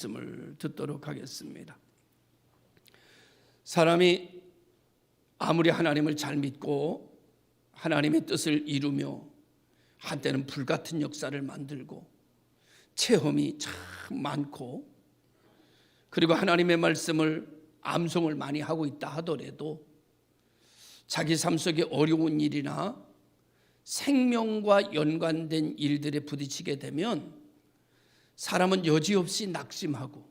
말씀을 듣도록 하겠습니다. 사람이 아무리 하나님을 잘 믿고 하나님의 뜻을 이루며 한때는 불같은 역사를 만들고 체험이 참 많고 그리고 하나님의 말씀을 암송을 많이 하고 있다 하더라도 자기 삶 속에 어려운 일이나 생명과 연관된 일들에 부딪히게 되면 사람은 여지없이 낙심하고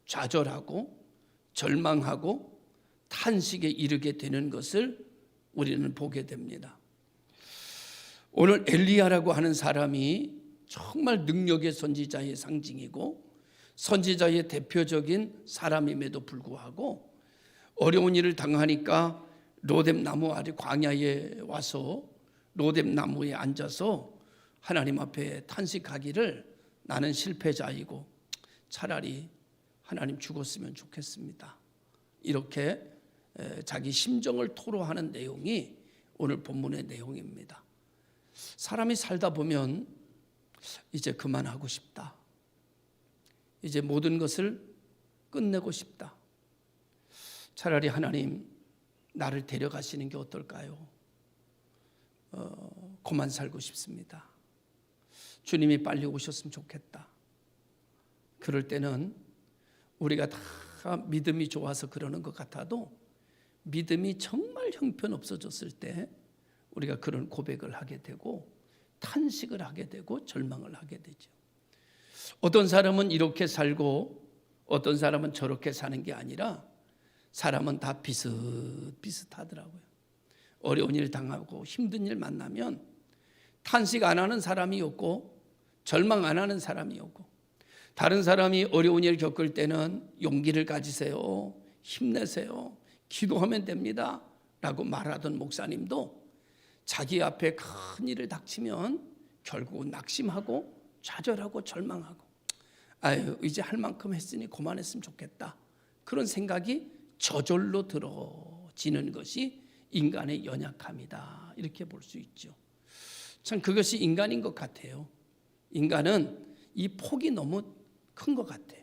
좌절하고 절망하고 탄식에 이르게 되는 것을 우리는 보게 됩니다. 오늘 엘리야라고 하는 사람이 정말 능력의 선지자의 상징이고 선지자의 대표적인 사람임에도 불구하고 어려운 일을 당하니까 로뎀 나무 아래 광야에 와서 로뎀 나무에 앉아서 하나님 앞에 탄식하기를 나는 실패자이고 차라리 하나님 죽었으면 좋겠습니다. 이렇게 자기 심정을 토로하는 내용이 오늘 본문의 내용입니다. 사람이 살다 보면 이제 그만하고 싶다. 이제 모든 것을 끝내고 싶다. 차라리 하나님 나를 데려가시는 게 어떨까요? 그만 살고 싶습니다. 주님이 빨리 오셨으면 좋겠다. 그럴 때는 우리가 다 믿음이 좋아서 그러는 것 같아도 믿음이 정말 형편없어졌을 때 우리가 그런 고백을 하게 되고 탄식을 하게 되고 절망을 하게 되죠. 어떤 사람은 이렇게 살고 어떤 사람은 저렇게 사는 게 아니라 사람은 다 비슷하더라고요. 어려운 일 당하고 힘든 일 만나면 탄식 안 하는 사람이 없고 절망 안 하는 사람이 없고 다른 사람이 어려운 일 겪을 때는 용기를 가지세요. 힘내세요. 기도하면 됩니다. 라고 말하던 목사님도 자기 앞에 큰 일을 닥치면 결국은 낙심하고 좌절하고 절망하고 아유 이제 할 만큼 했으니 그만했으면 좋겠다. 그런 생각이 저절로 들어지는 것이 인간의 연약함이다. 이렇게 볼 수 있죠. 참 그것이 인간인 것 같아요. 인간은 이 폭이 너무 큰 것 같아.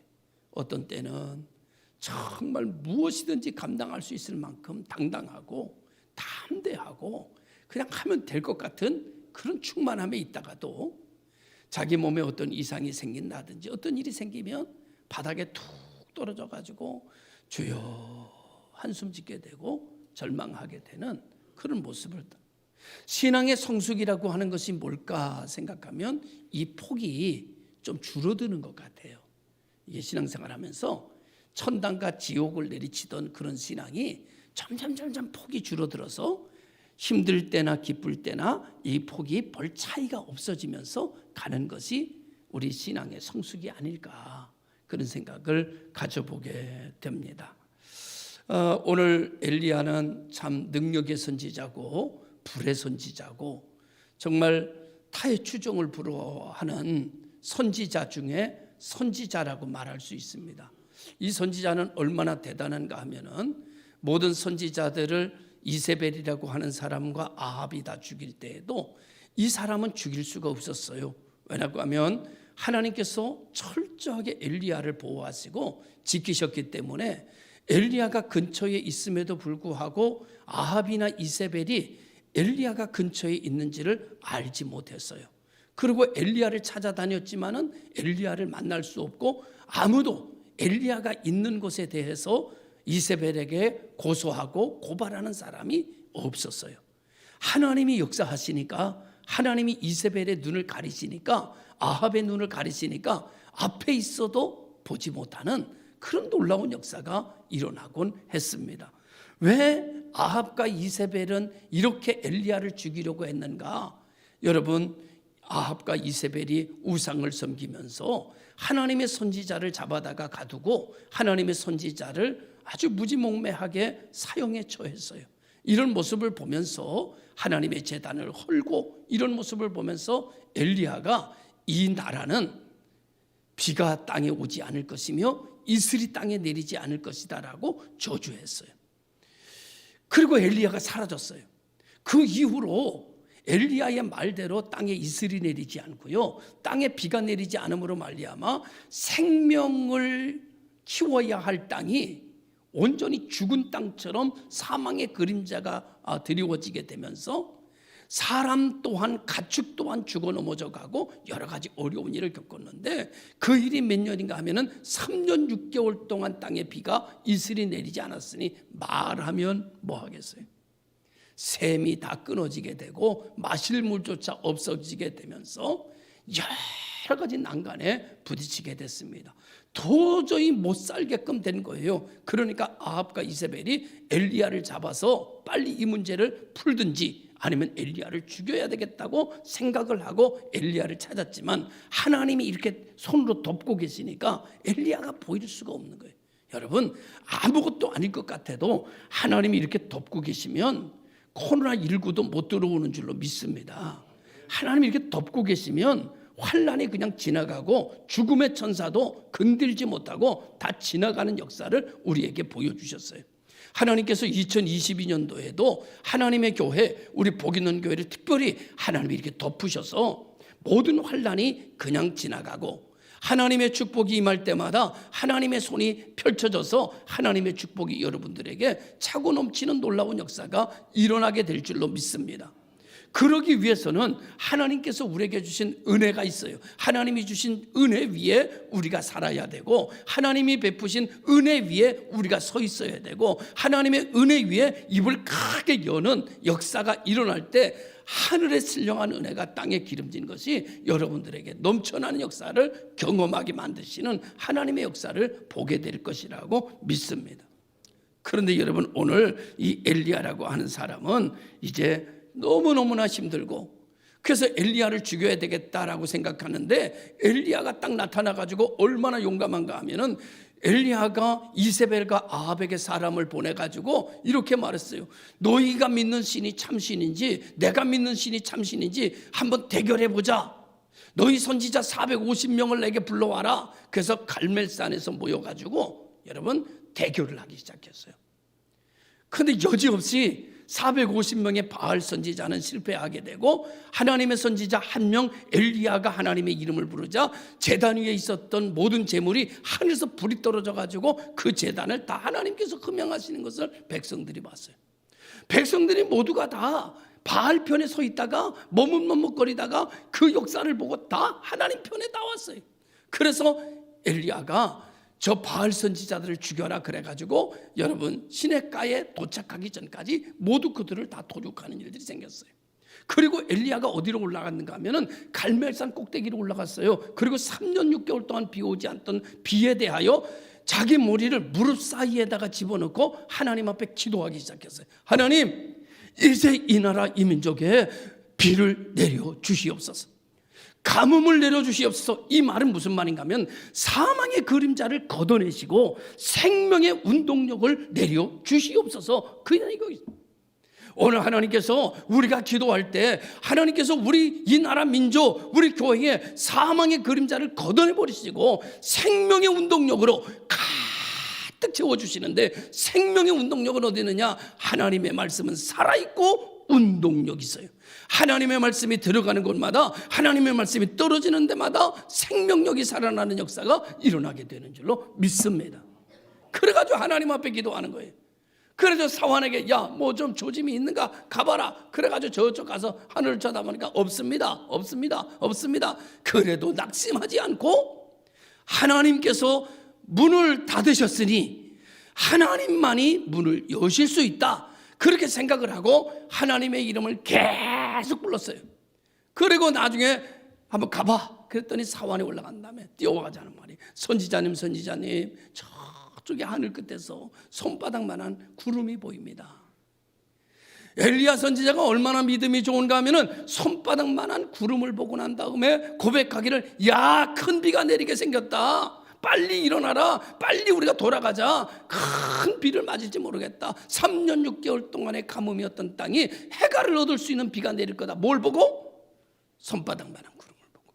어떤 때는 정말 무엇이든지 감당할 수 있을 만큼 당당하고 담대하고 그냥 하면 될 것 같은 그런 충만함에 있다가도 자기 몸에 어떤 이상이 생긴다든지 어떤 일이 생기면 바닥에 툭 떨어져 가지고 주여 한숨 짓게 되고 절망하게 되는 그런 모습을 신앙의 성숙이라고 하는 것이 뭘까 생각하면 이 폭이 좀 줄어드는 것 같아요. 이게 신앙생활 하면서 천당과 지옥을 내리치던 그런 신앙이 점점 폭이 줄어들어서 힘들 때나 기쁠 때나 이 폭이 별 차이가 없어지면서 가는 것이 우리 신앙의 성숙이 아닐까 그런 생각을 가져보게 됩니다. 오늘 엘리야는 참 능력의 선지자고 불의 선지자고 정말 타의 추종을 불허하는 선지자 중에 선지자라고 말할 수 있습니다. 이 선지자는 얼마나 대단한가 하면은 모든 선지자들을 이세벨이라고 하는 사람과 아합이 다 죽일 때에도 이 사람은 죽일 수가 없었어요. 왜냐고 하면 하나님께서 철저하게 엘리야를 보호하시고 지키셨기 때문에 엘리야가 근처에 있음에도 불구하고 아합이나 이세벨이 엘리야가 근처에 있는지를 알지 못했어요. 그리고 엘리야를 찾아다녔지만은 엘리야를 만날 수 없고 아무도 엘리야가 있는 곳에 대해서 이세벨에게 고소하고 고발하는 사람이 없었어요. 하나님이 역사하시니까 하나님이 이세벨의 눈을 가리시니까 아합의 눈을 가리시니까 앞에 있어도 보지 못하는 그런 놀라운 역사가 일어나곤 했습니다. 왜 아합과 이세벨은 이렇게 엘리야를 죽이려고 했는가? 여러분 아합과 이세벨이 우상을 섬기면서 하나님의 선지자를 잡아다가 가두고 하나님의 선지자를 아주 무지몽매하게 사형에 처했어요. 이런 모습을 보면서 하나님의 제단을 헐고 이런 모습을 보면서 엘리야가 이 나라는 비가 땅에 오지 않을 것이며 이슬이 땅에 내리지 않을 것이다라고 저주했어요. 그리고 엘리야가 사라졌어요. 그 이후로 엘리야의 말대로 땅에 이슬이 내리지 않고요, 땅에 비가 내리지 않음으로 말미암아 생명을 키워야 할 땅이 온전히 죽은 땅처럼 사망의 그림자가 드리워지게 되면서 사람 또한 가축 또한 죽어 넘어져 가고 여러 가지 어려운 일을 겪었는데, 그 일이 몇 년인가 하면은 3년 6개월 동안 땅에 비가 이슬이 내리지 않았으니 말하면 뭐 하겠어요? 샘이 다 끊어지게 되고 마실 물조차 없어지게 되면서 여러 가지 난간에 부딪히게 됐습니다. 도저히 못 살게끔 된 거예요. 그러니까 아합과 이세벨이 엘리야를 잡아서 빨리 이 문제를 풀든지 아니면 엘리야를 죽여야 되겠다고 생각을 하고 엘리야를 찾았지만, 하나님이 이렇게 손으로 덮고 계시니까 엘리야가 보일 수가 없는 거예요. 여러분, 아무것도 아닐 것 같아도 하나님이 이렇게 덮고 계시면 코로나19도 못 들어오는 줄로 믿습니다. 하나님이 이렇게 덮고 계시면 환란이 그냥 지나가고 죽음의 천사도 건들지 못하고 다 지나가는 역사를 우리에게 보여주셨어요. 하나님께서 2022년도에도 하나님의 교회, 우리 복 있는 교회를 특별히 하나님이 이렇게 덮으셔서 모든 환란이 그냥 지나가고 하나님의 축복이 임할 때마다 하나님의 손이 펼쳐져서 하나님의 축복이 여러분들에게 차고 넘치는 놀라운 역사가 일어나게 될 줄로 믿습니다. 그러기 위해서는 하나님께서 우리에게 주신 은혜가 있어요. 하나님이 주신 은혜 위에 우리가 살아야 되고, 하나님이 베푸신 은혜 위에 우리가 서 있어야 되고, 하나님의 은혜 위에 입을 크게 여는 역사가 일어날 때 하늘의 신령한 은혜가 땅에 기름진 것이 여러분들에게 넘쳐나는 역사를 경험하게 만드시는 하나님의 역사를 보게 될 것이라고 믿습니다. 그런데 여러분, 오늘 이 엘리야라고 하는 사람은 이제 너무너무나 힘들고, 그래서 엘리야를 죽여야 되겠다라고 생각하는데, 엘리야가 딱 나타나가지고 얼마나 용감한가 하면은 엘리야가 이세벨과 아합에게 사람을 보내가지고 이렇게 말했어요. 너희가 믿는 신이 참신인지 내가 믿는 신이 참신인지 한번 대결해보자. 너희 선지자 450명을 내게 불러와라. 그래서 갈멜산에서 모여가지고 여러분 대결을 하기 시작했어요. 그런데 여지없이 450명의 바알 선지자는 실패하게 되고, 하나님의 선지자 한 명 엘리야가 하나님의 이름을 부르자 제단 위에 있었던 모든 재물이 하늘에서 불이 떨어져 가지고 그 제단을 다 하나님께서 흠양하시는 것을 백성들이 봤어요. 백성들이 모두가 다 바알 편에 서 있다가 머뭇머뭇거리다가 그 역사를 보고 다 하나님 편에 나왔어요. 그래서 엘리야가 저 바알 선지자들을 죽여라 그래가지고 여러분 시냇가에 도착하기 전까지 모두 그들을 다 도륙하는 일들이 생겼어요. 그리고 엘리야가 어디로 올라갔는가 하면은 갈멜산 꼭대기로 올라갔어요. 그리고 3년 6개월 동안 비 오지 않던 비에 대하여 자기 머리를 무릎 사이에다가 집어넣고 하나님 앞에 기도하기 시작했어요. 하나님, 이제 이 나라 이 민족에 비를 내려 주시옵소서. 가뭄을 내려주시옵소서. 이 말은 무슨 말인가 하면 사망의 그림자를 걷어내시고 생명의 운동력을 내려주시옵소서. 그냥 이거예요. 오늘 하나님께서 우리가 기도할 때 하나님께서 우리 이 나라 민족, 우리 교회에 사망의 그림자를 걷어내버리시고 생명의 운동력으로 가득 채워주시는데, 생명의 운동력은 어디 있느냐? 하나님의 말씀은 살아있고 운동력이 있어요. 하나님의 말씀이 들어가는 곳마다, 하나님의 말씀이 떨어지는 데마다 생명력이 살아나는 역사가 일어나게 되는 줄로 믿습니다. 그래가지고 하나님 앞에 기도하는 거예요. 그래서 사환에게 야, 뭐 좀 조짐이 있는가 가봐라. 그래가지고 저쪽 가서 하늘을 쳐다보니까 없습니다. 그래도 낙심하지 않고 하나님께서 문을 닫으셨으니 하나님만이 문을 여실 수 있다, 그렇게 생각을 하고 하나님의 이름을 계속 불렀어요. 그리고 나중에 한번 가봐 그랬더니 사환에 올라간 다음에 뛰어가자는 말이, 선지자님 저쪽에 하늘 끝에서 손바닥만한 구름이 보입니다. 엘리야 선지자가 얼마나 믿음이 좋은가 하면은 손바닥만한 구름을 보고 난 다음에 고백하기를, 야, 큰 비가 내리게 생겼다. 빨리 일어나라. 빨리 우리가 돌아가자. 큰 비를 맞을지 모르겠다. 3년 6개월 동안의 가뭄이었던 땅이 해가를 얻을 수 있는 비가 내릴 거다. 뭘 보고? 손바닥만한 구름을 보고.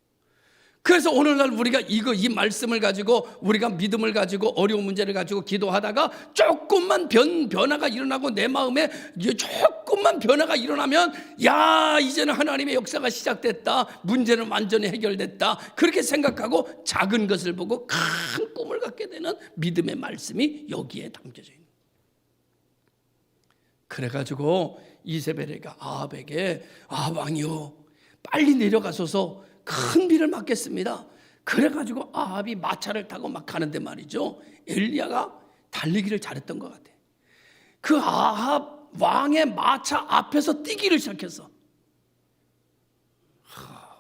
그래서 오늘날 우리가 이 말씀을 가지고 우리가 믿음을 가지고 어려운 문제를 가지고 기도하다가 조금만 변화가 일어나고 내 마음에 조금만 변화가 일어나면 야, 이제는 하나님의 역사가 시작됐다, 문제는 완전히 해결됐다, 그렇게 생각하고 작은 것을 보고 큰 꿈을 갖게 되는 믿음의 말씀이 여기에 담겨져 있는 거예요. 그래가지고 이세벨에게 아합에게 왕이요, 빨리 내려가소서 큰 비를 맞겠습니다. 그래가지고 아합이 마차를 타고 막 가는데 말이죠, 엘리야가 달리기를 잘했던 것 같아. 그 아합 왕의 마차 앞에서 뛰기를 시작했어.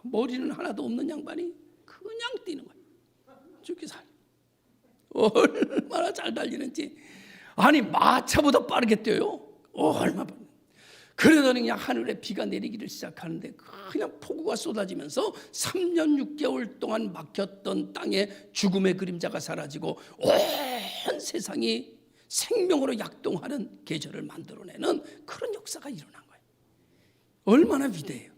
머리는 하나도 없는 양반이 그냥 뛰는 거야. 죽기 살. 얼마나 잘 달리는지. 아니, 마차보다 빠르게 뛰어요. 얼마나 빠르게. 그러더니 그냥 하늘에 비가 내리기를 시작하는데 그냥 폭우가 쏟아지면서 3년 6개월 동안 막혔던 땅에 죽음의 그림자가 사라지고 온 세상이 생명으로 약동하는 계절을 만들어내는 그런 역사가 일어난 거예요. 얼마나 위대해요.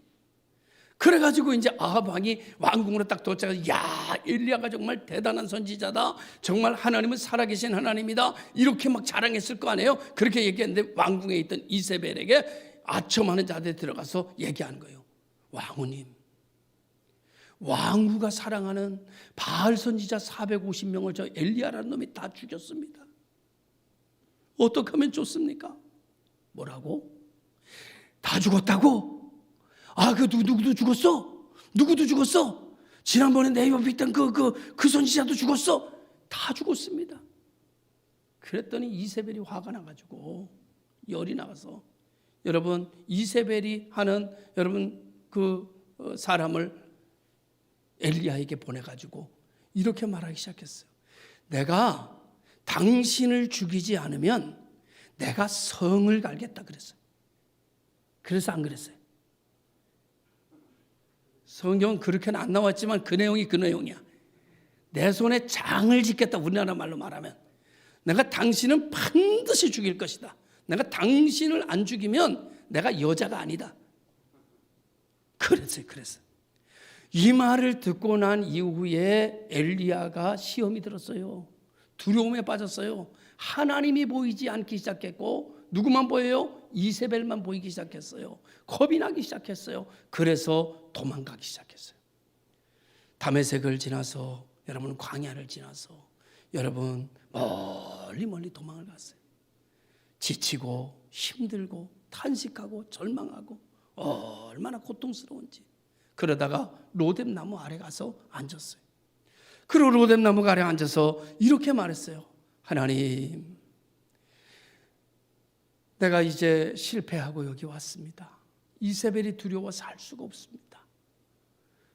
그래가지고 이제 아합 왕이 왕궁으로 딱 도착해서 야, 엘리야가 정말 대단한 선지자다, 정말 하나님은 살아계신 하나님이다, 이렇게 막 자랑했을 거 아니에요. 그렇게 얘기했는데 왕궁에 있던 이세벨에게 아첨하는 자들이 들어가서 얘기하는 거예요. 왕후님, 왕후가 사랑하는 바알 선지자 450명을 저 엘리야라는 놈이 다 죽였습니다. 어떻게 하면 좋습니까? 뭐라고? 다 죽었다고? 그 누구도 죽었어? 누구도 죽었어? 지난번에 내 옆에 있던 그 선지자도 죽었어? 다 죽었습니다. 그랬더니 이세벨이 화가 나가지고 열이 나가서, 여러분, 이세벨이 하는 여러분 그 사람을 엘리야에게 보내가지고 이렇게 말하기 시작했어요. 내가 당신을 죽이지 않으면 내가 성을 갈겠다 그랬어요. 그래서 안 그랬어요? 성경은 그렇게는 안 나왔지만 그 내용이 그 내용이야. 내 손에 장을 짓겠다, 우리나라 말로 말하면. 내가 당신은 반드시 죽일 것이다. 내가 당신을 안 죽이면 내가 여자가 아니다. 그랬어요. 이 말을 듣고 난 이후에 엘리야가 시험이 들었어요. 두려움에 빠졌어요. 하나님이 보이지 않기 시작했고, 누구만 보여요? 이세벨만 보이기 시작했어요. 겁이 나기 시작했어요. 그래서 도망가기 시작했어요. 다메섹을 지나서, 여러분 광야를 지나서 여러분 멀리 도망을 갔어요. 지치고 힘들고 탄식하고 절망하고 얼마나 고통스러운지. 그러다가 로뎀나무 아래 가서 앉았어요. 그리고 로뎀나무 아래 앉아서 이렇게 말했어요. 하나님, 내가 이제 실패하고 여기 왔습니다. 이세벨이 두려워서 살 수가 없습니다.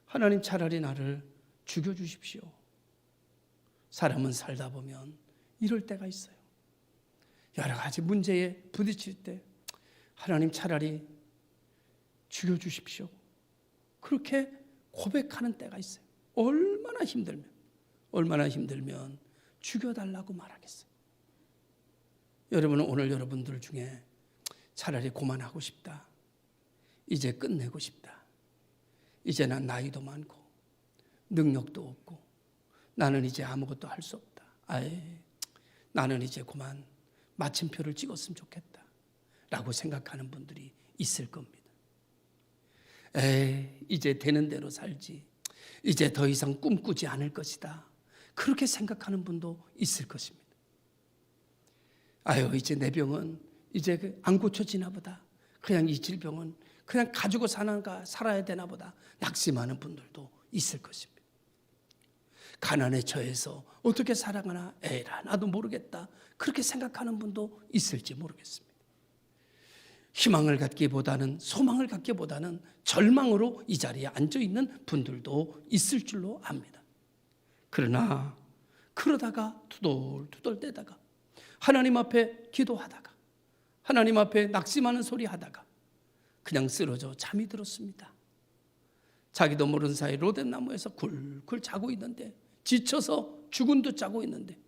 하나님, 차라리 나를 죽여주십시오. 사람은 살다 보면 이럴 때가 있어요. 여러 가지 문제에 부딪힐 때 하나님, 차라리 죽여주십시오. 그렇게 고백하는 때가 있어요. 얼마나 힘들면 죽여달라고 말하겠어요. 여러분은 오늘 여러분들 중에 차라리 그만하고 싶다, 이제 끝내고 싶다, 이제 난 나이도 많고 능력도 없고 나는 이제 아무것도 할 수 없다, 나는 이제 그만 마침표를 찍었으면 좋겠다 라고 생각하는 분들이 있을 겁니다. 이제 되는 대로 살지, 이제 더 이상 꿈꾸지 않을 것이다, 그렇게 생각하는 분도 있을 것입니다. 이제 내 병은 이제 안 고쳐지나 보다, 그냥 이 질병은 그냥 가지고 살아야 되나 보다, 낙심하는 분들도 있을 것입니다. 가난에 처해서 어떻게 살아가나, 나도 모르겠다, 그렇게 생각하는 분도 있을지 모르겠습니다. 희망을 갖기보다는, 소망을 갖기보다는 절망으로 이 자리에 앉아있는 분들도 있을 줄로 압니다. 그러다가 투덜투덜 대다가 하나님 앞에 기도하다가 하나님 앞에 낙심하는 소리 하다가 그냥 쓰러져 잠이 들었습니다. 자기도 모르는 사이 로뎀나무에서 굴굴 자고 있는데, 지쳐서 죽은 듯 자고 있는데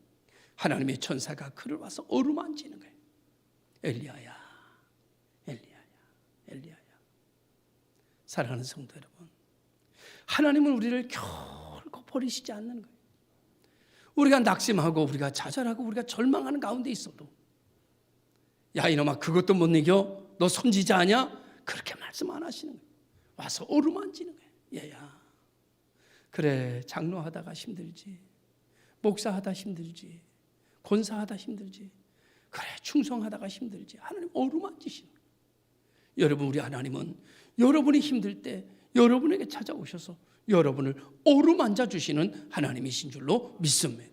하나님의 천사가 그를 와서 어루만지는 거예요. 엘리야야, 엘리야야, 엘리야야. 사랑하는 성도 여러분, 하나님은 우리를 결코 버리시지 않는 거예요. 우리가 낙심하고 우리가 좌절하고 우리가 절망하는 가운데 있어도 야 이놈아 그것도 못 이겨? 너 선지자 아니야? 그렇게 말씀 안 하시는 거예요. 와서 어루만지는 거예요. 얘야 그래 장로하다가 힘들지, 목사하다 힘들지, 권사하다 힘들지, 그래 충성하다가 힘들지. 하나님 어루만지시는 거예요. 여러분 우리 하나님은 여러분이 힘들 때 여러분에게 찾아오셔서 여러분을 어루만져 주시는 하나님이신 줄로 믿습니다.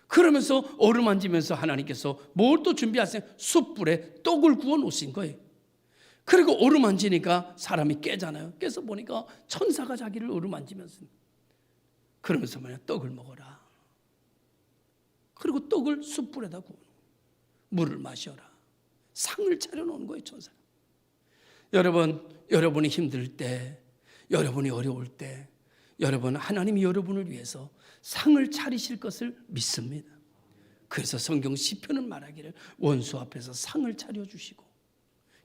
그러면서 어루만지면서 하나님께서 뭘 또 준비하세요? 숯불에 떡을 구워 놓으신 거예요. 그리고 어루만지니까 사람이 깨잖아요. 깨서 보니까 천사가 자기를 어루만지면서 그러면서 뭐냐 떡을 먹어라. 그리고 떡을 숯불에다 구워 물을 마셔라. 상을 차려놓은 거예요 천사가. 여러분 여러분이 힘들 때 여러분이 어려울 때 여러분 하나님이 여러분을 위해서 상을 차리실 것을 믿습니다. 그래서 성경 시편은 말하기를 원수 앞에서 상을 차려주시고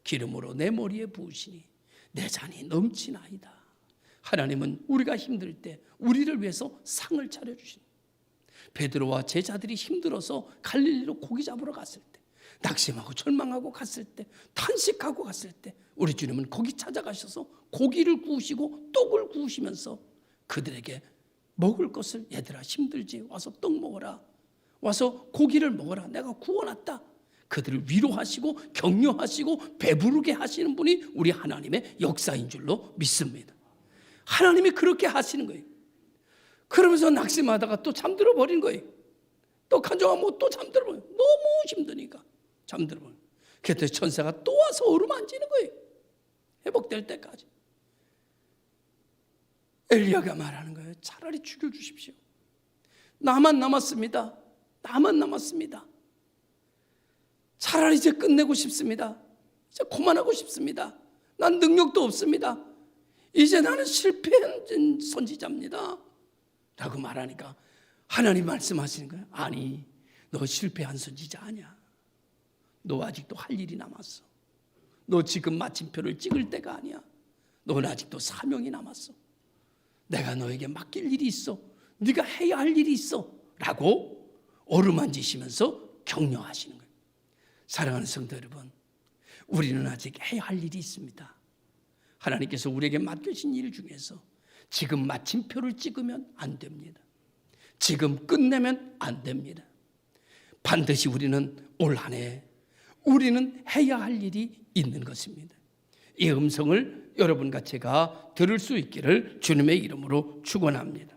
기름으로 내 머리에 부으시니 내 잔이 넘치나이다. 하나님은 우리가 힘들 때 우리를 위해서 상을 차려주신 베드로와 제자들이 힘들어서 갈릴리로 고기 잡으러 갔을 때 낙심하고 절망하고 갔을 때 탄식하고 갔을 때 우리 주님은 거기 찾아가셔서 고기를 구우시고 떡을 구우시면서 그들에게 먹을 것을 얘들아 힘들지 와서 떡 먹어라. 와서 고기를 먹어라. 내가 구워놨다. 그들을 위로하시고 격려하시고 배부르게 하시는 분이 우리 하나님의 역사인 줄로 믿습니다. 하나님이 그렇게 하시는 거예요. 그러면서 낙심하다가 또 잠들어 버린 거예요. 또 간증하면 또 잠들어 버려요. 너무 힘드니까 잠들어 버려요. 그때 천사가 또 와서 어루만지는 거예요. 회복될 때까지. 엘리야가 말하는 거예요. 차라리 죽여주십시오. 나만 남았습니다. 나만 남았습니다. 차라리 이제 끝내고 싶습니다. 이제 그만하고 싶습니다. 난 능력도 없습니다. 이제 나는 실패한 선지자입니다. 라고 말하니까 하나님 말씀하시는 거예요. 아니, 너 실패한 선지자 아니야. 너 아직도 할 일이 남았어. 너 지금 마침표를 찍을 때가 아니야. 너는 아직도 사명이 남았어. 내가 너에게 맡길 일이 있어. 네가 해야 할 일이 있어. 라고 어루만지시면서 격려하시는 거예요. 사랑하는 성도 여러분, 우리는 아직 해야 할 일이 있습니다. 하나님께서 우리에게 맡겨진 일 중에서 지금 마침표를 찍으면 안 됩니다. 지금 끝내면 안 됩니다. 반드시 우리는 올 한 해 우리는 해야 할 일이 있는 것입니다. 이 음성을 여러분과 제가 들을 수 있기를 주님의 이름으로 축원합니다.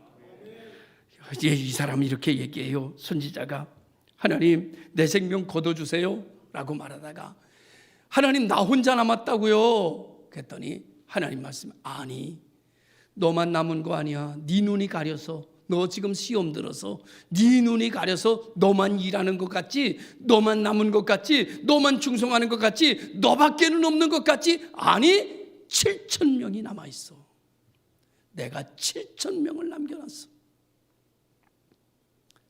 이 사람이 이렇게 얘기해요. 선지자가 하나님 내 생명 거둬주세요 라고 말하다가 하나님 나 혼자 남았다고요. 그랬더니 하나님 말씀 아니 너만 남은 거 아니야. 네 눈이 가려서 너 지금 시험 들어서 네 눈이 가려서 너만 일하는 것 같지, 너만 남은 것 같지, 너만 충성하는 것 같지, 너밖에는 없는 것 같지. 아니 7,000명이 남아있어. 내가 7,000명을 남겨놨어.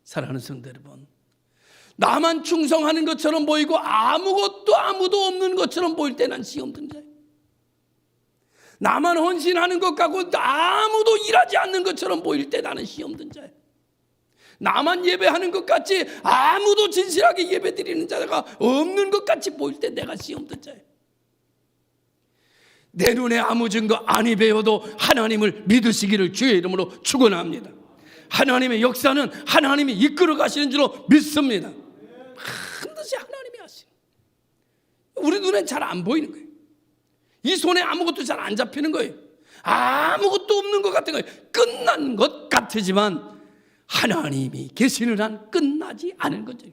사랑하는 성도 여러분, 나만 충성하는 것처럼 보이고 아무도 없는 것처럼 보일 때 난 시험 든 자예요. 나만 헌신하는 것 같고 아무도 일하지 않는 것처럼 보일 때 나는 시험 든 자예요. 나만 예배하는 것 같이 아무도 진실하게 예배 드리는 자가 없는 것 같이 보일 때 내가 시험 든 자예요. 내 눈에 아무 증거 아니 배워도 하나님을 믿으시기를 주의 이름으로 축원합니다. 하나님의 역사는 하나님이 이끌어 가시는 줄로 믿습니다. 반드시 하나님이 하시는. 우리 눈엔 잘 안 보이는 거예요. 이 손에 아무것도 잘 안 잡히는 거예요. 아무것도 없는 것 같은 거예요. 끝난 것 같지만 하나님이 계시는 한 끝나지 않은 거죠.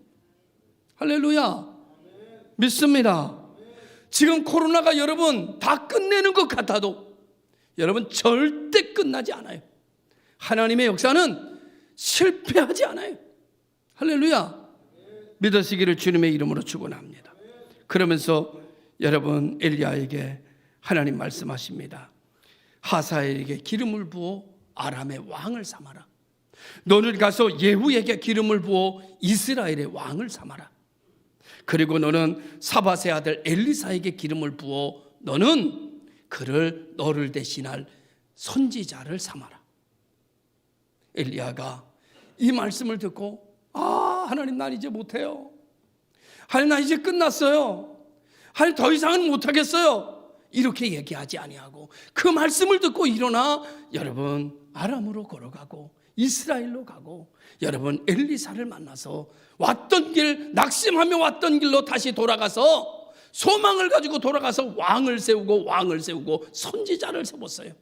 할렐루야. 믿습니다. 지금 코로나가 여러분 다 끝내는 것 같아도 여러분 절대 끝나지 않아요. 하나님의 역사는 실패하지 않아요. 할렐루야. 믿으시기를 주님의 이름으로 축원합니다. 그러면서 여러분 엘리야에게 하나님 말씀하십니다. 하사엘에게 기름을 부어 아람의 왕을 삼아라. 너는 가서 예후에게 기름을 부어 이스라엘의 왕을 삼아라. 그리고 너는 사밧의 아들 엘리사에게 기름을 부어 너는 그를 너를 대신할 선지자를 삼아라. 엘리야가 이 말씀을 듣고 하나님 난 이제 못해요. 하나님 난 이제 끝났어요. 하나님 더 이상은 못하겠어요. 이렇게 얘기하지 아니하고 그 말씀을 듣고 일어나 여러분 아람으로 걸어가고 이스라엘로 가고 여러분 엘리사를 만나서 왔던 길 낙심하며 왔던 길로 다시 돌아가서 소망을 가지고 돌아가서 왕을 세우고 선지자를 세웠어요.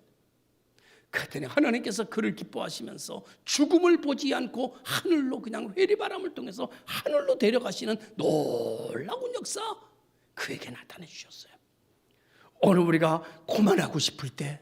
그랬더니 하나님께서 그를 기뻐하시면서 죽음을 보지 않고 하늘로 그냥 회리바람을 통해서 하늘로 데려가시는 놀라운 역사 그에게 나타내 주셨어요. 오늘 우리가 고만하고 싶을 때,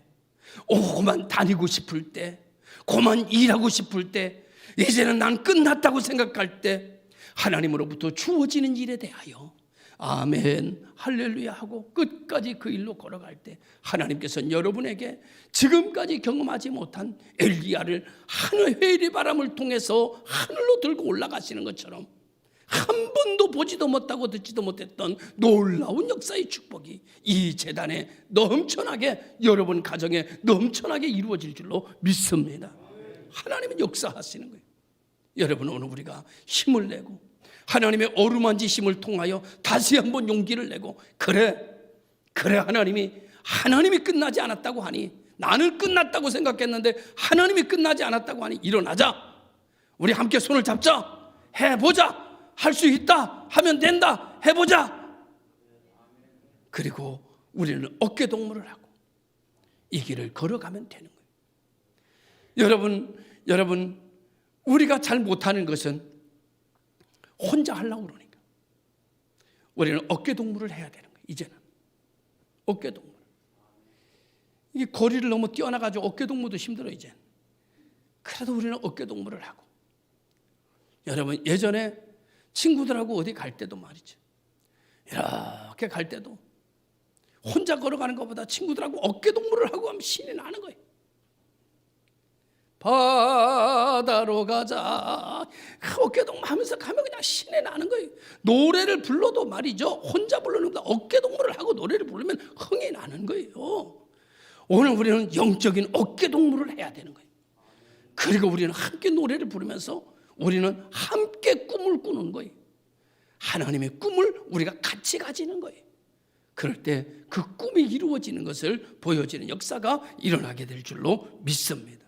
고만 다니고 싶을 때, 고만 일하고 싶을 때, 이제는 난 끝났다고 생각할 때 하나님으로부터 주어지는 일에 대하여 아멘 할렐루야 하고 끝까지 그 일로 걸어갈 때 하나님께서는 여러분에게 지금까지 경험하지 못한 엘리야를 하늘 회리바람을 통해서 하늘로 들고 올라가시는 것처럼 한 번도 보지도 못하고 듣지도 못했던 놀라운 역사의 축복이 이 재단에 넘쳐나게 여러분 가정에 넘쳐나게 이루어질 줄로 믿습니다. 하나님은 역사하시는 거예요. 여러분 오늘 우리가 힘을 내고 하나님의 어루만지심을 통하여 다시 한번 용기를 내고 그래 하나님이 끝나지 않았다고 하니 나는 끝났다고 생각했는데 하나님이 끝나지 않았다고 하니 일어나자. 우리 함께 손을 잡자. 해보자. 할 수 있다 하면 된다. 해보자. 그리고 우리는 어깨동무를 하고 이 길을 걸어가면 되는 거예요. 여러분 우리가 잘 못하는 것은 혼자 하려고 그러니까 우리는 어깨동무를 해야 되는 거예요. 이제는 어깨동무. 이게 거리를 너무 뛰어나가지고 어깨동무도 힘들어 이제. 그래도 우리는 어깨동무를 하고 여러분 예전에 친구들하고 어디 갈 때도 말이죠. 이렇게 갈 때도 혼자 걸어가는 것보다 친구들하고 어깨동무를 하고 하면 신이 나는 거예요. 바다로 가자. 어깨동무 하면서 가면 그냥 신이 나는 거예요. 노래를 불러도 말이죠. 혼자 부르는 것보다 어깨동무를 하고 노래를 부르면 흥이 나는 거예요. 오늘 우리는 영적인 어깨동무를 해야 되는 거예요. 그리고 우리는 함께 노래를 부르면서 우리는 함께 꿈을 꾸는 거예요. 하나님의 꿈을 우리가 같이 가지는 거예요. 그럴 때 그 꿈이 이루어지는 것을 보여지는 역사가 일어나게 될 줄로 믿습니다.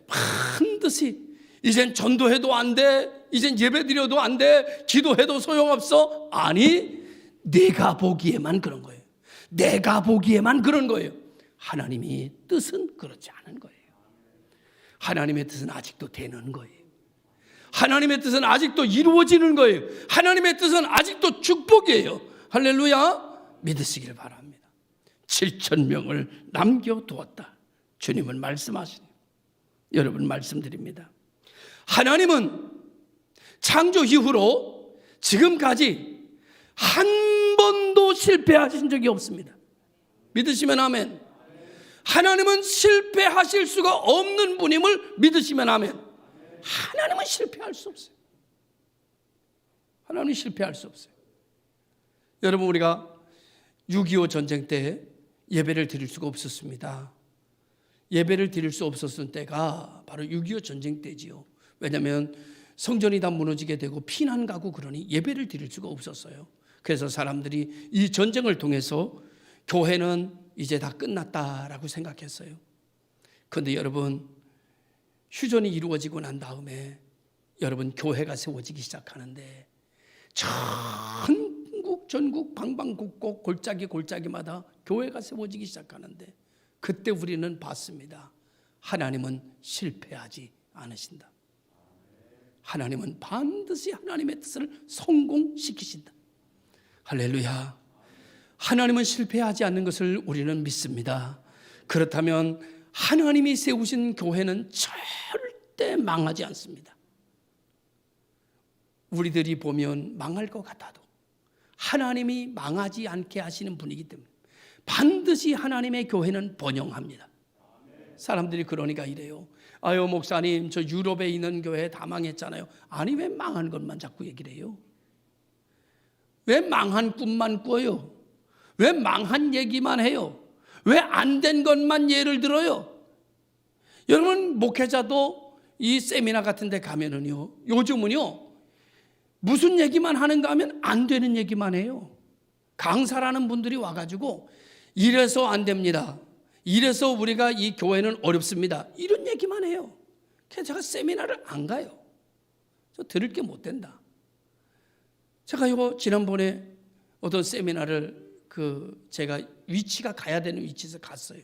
반드시 이젠 전도해도 안 돼, 이젠 예배드려도 안 돼, 기도해도 소용없어. 아니, 내가 보기에만 그런 거예요. 내가 보기에만 그런 거예요. 하나님의 뜻은 그렇지 않은 거예요. 하나님의 뜻은 아직도 되는 거예요. 하나님의 뜻은 아직도 이루어지는 거예요. 하나님의 뜻은 아직도 축복이에요. 할렐루야. 믿으시길 바랍니다. 7,000명을 남겨두었다. 주님은 말씀하시네요. 여러분 말씀드립니다. 하나님은 창조 이후로 지금까지 한 번도 실패하신 적이 없습니다. 믿으시면 아멘. 하나님은 실패하실 수가 없는 분임을 믿으시면 아멘. 하나님은 실패할 수 없어요. 하나님은 실패할 수 없어요. 여러분 우리가 6.25 전쟁 때 예배를 드릴 수가 없었습니다. 예배를 드릴 수 없었던 때가 바로 6.25 전쟁 때지요. 왜냐하면 성전이 다 무너지게 되고 피난 가고 그러니 예배를 드릴 수가 없었어요. 그래서 사람들이 이 전쟁을 통해서 교회는 이제 다 끝났다라고 생각했어요. 그런데 여러분 휴전이 이루어지고 난 다음에 여러분 교회가 세워지기 시작하는데 전국 방방곡곡 골짜기마다 교회가 세워지기 시작하는데 그때 우리는 봤습니다. 하나님은 실패하지 않으신다. 하나님은 반드시 하나님의 뜻을 성공시키신다. 할렐루야. 하나님은 실패하지 않는 것을 우리는 믿습니다. 그렇다면 하나님이 세우신 교회는 절대 망하지 않습니다. 우리들이 보면 망할 것 같아도 하나님이 망하지 않게 하시는 분이기 때문에 반드시 하나님의 교회는 번영합니다. 사람들이 그러니까 이래요. 아유 목사님 저 유럽에 있는 교회 다 망했잖아요. 아니 왜 망한 것만 자꾸 얘기를 해요? 왜 망한 꿈만 꿔요? 왜 망한 얘기만 해요? 왜 안 된 것만 예를 들어요? 여러분 목회자도 이 세미나 같은 데 가면은요, 요즘은요, 무슨 얘기만 하는가 하면 안 되는 얘기만 해요. 강사라는 분들이 와가지고 이래서 안 됩니다. 이래서 우리가 이 교회는 어렵습니다. 이런 얘기만 해요. 그래서 제가 세미나를 안 가요. 저 들을 게 못 된다. 제가 이거 지난번에 어떤 세미나를 제가 위치가 가야 되는 위치에서 갔어요.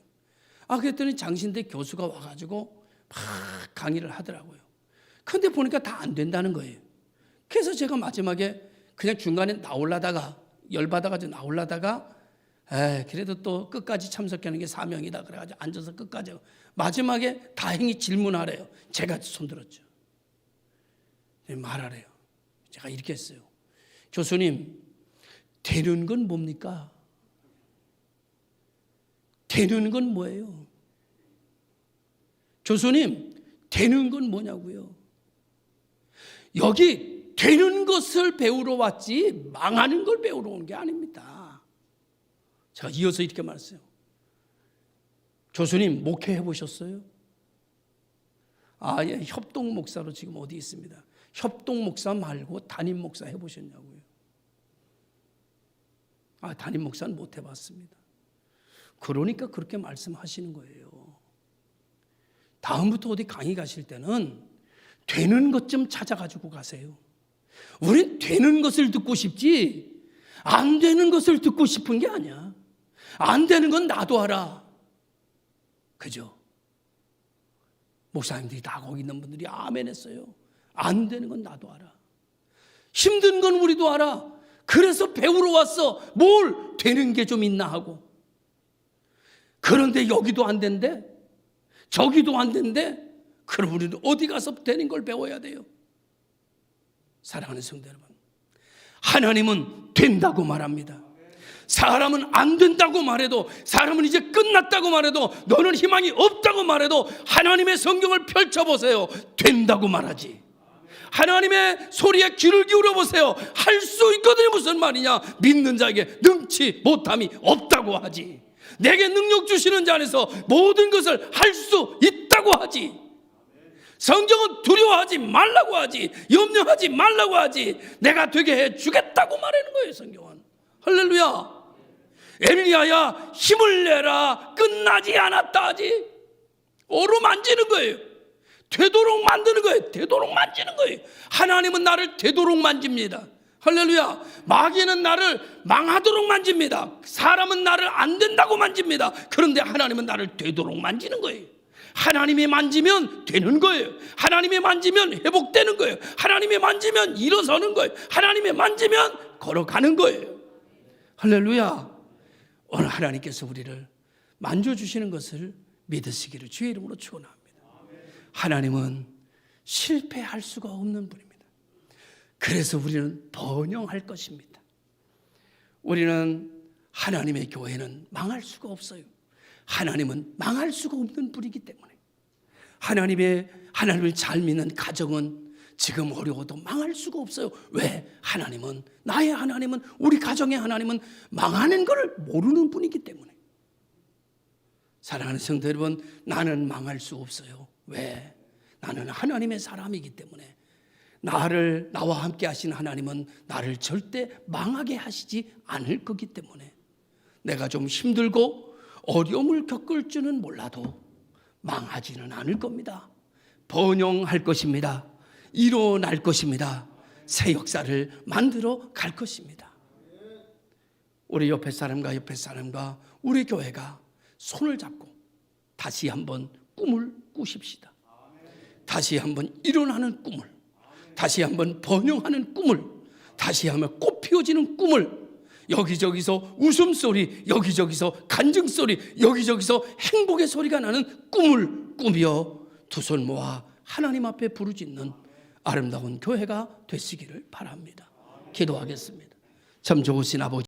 그랬더니 장신대 교수가 와가지고 막 강의를 하더라고요. 그런데 보니까 다 안 된다는 거예요. 그래서 제가 마지막에 그냥 중간에 나오려다가 열받아가지고 나오려다가 그래도 또 끝까지 참석하는 게 사명이다 그래가지고 앉아서 끝까지 마지막에 다행히 질문하래요. 제가 손들었죠. 말하래요. 제가 이렇게 했어요. 교수님, 되는 건 뭡니까? 되는 건 뭐예요? 교수님, 되는 건 뭐냐고요? 여기 되는 것을 배우러 왔지 망하는 걸 배우러 온 게 아닙니다. 제가 이어서 이렇게 말했어요. 교수님, 목회해 보셨어요? 예, 협동 목사로 지금 어디 있습니다. 협동 목사 말고 담임 목사 해보셨냐고요? 담임 목사는 못 해봤습니다. 그러니까 그렇게 말씀하시는 거예요. 다음부터 어디 강의 가실 때는 되는 것 좀 찾아가지고 가세요. 우린 되는 것을 듣고 싶지 안 되는 것을 듣고 싶은 게 아니야. 안 되는 건 나도 알아. 그죠? 목사님들이 다 거기 있는 분들이 아멘 했어요. 안 되는 건 나도 알아. 힘든 건 우리도 알아. 그래서 배우러 왔어. 뭘 되는 게 좀 있나 하고. 그런데 여기도 안 된대. 저기도 안 된대. 그럼 우리는 어디 가서 되는 걸 배워야 돼요? 사랑하는 성도 여러분, 하나님은 된다고 말합니다. 사람은 안 된다고 말해도, 사람은 이제 끝났다고 말해도, 너는 희망이 없다고 말해도 하나님의 성경을 펼쳐보세요. 된다고 말하지. 하나님의 소리에 귀를 기울여 보세요. 할 수 있거든요. 무슨 말이냐? 믿는 자에게 능치 못함이 없다고 하지. 내게 능력 주시는 자 안에서 모든 것을 할 수 있다고 하지. 성경은 두려워하지 말라고 하지, 염려하지 말라고 하지, 내가 되게 해주겠다고 말하는 거예요. 성경은. 할렐루야. 엘리야야 힘을 내라, 끝나지 않았다 하지. 어루만지는 거예요. 되도록 만드는 거예요. 되도록 만지는 거예요. 하나님은 나를 되도록 만집니다. 할렐루야. 마귀는 나를 망하도록 만집니다. 사람은 나를 안 된다고 만집니다. 그런데 하나님은 나를 되도록 만지는 거예요. 하나님이 만지면 되는 거예요. 하나님이 만지면 회복되는 거예요. 하나님이 만지면 일어서는 거예요. 하나님이 만지면 걸어가는 거예요. 할렐루야. 오늘 하나님께서 우리를 만져주시는 것을 믿으시기를 주의 이름으로 축원합니다. 하나님은 실패할 수가 없는 분입니다. 그래서 우리는 번영할 것입니다. 우리는 하나님의 교회는 망할 수가 없어요. 하나님은 망할 수가 없는 분이기 때문에 하나님을 잘 믿는 가정은 지금 어려워도 망할 수가 없어요. 왜? 하나님은, 나의 하나님은, 우리 가정의 하나님은 망하는 걸 모르는 분이기 때문에. 사랑하는 성도 여러분, 나는 망할 수 없어요. 왜? 나는 하나님의 사람이기 때문에. 나와 함께 하신 하나님은 나를 절대 망하게 하시지 않을 거기 때문에. 내가 좀 힘들고 어려움을 겪을 줄은 몰라도 망하지는 않을 겁니다. 번영할 것입니다. 일어날 것입니다. 새 역사를 만들어 갈 것입니다. 우리 옆에 사람과 우리 교회가 손을 잡고 다시 한번 꿈을 꾸십시다. 다시 한번 일어나는 꿈을, 다시 한번 번영하는 꿈을, 다시 한번 꽃 피워지는 꿈을, 여기저기서 웃음소리, 여기저기서 간증소리, 여기저기서 행복의 소리가 나는 꿈을 꾸며 두 손 모아 하나님 앞에 부르짖는 아름다운 교회가 되시기를 바랍니다. 기도하겠습니다. 참 좋으신 아버지,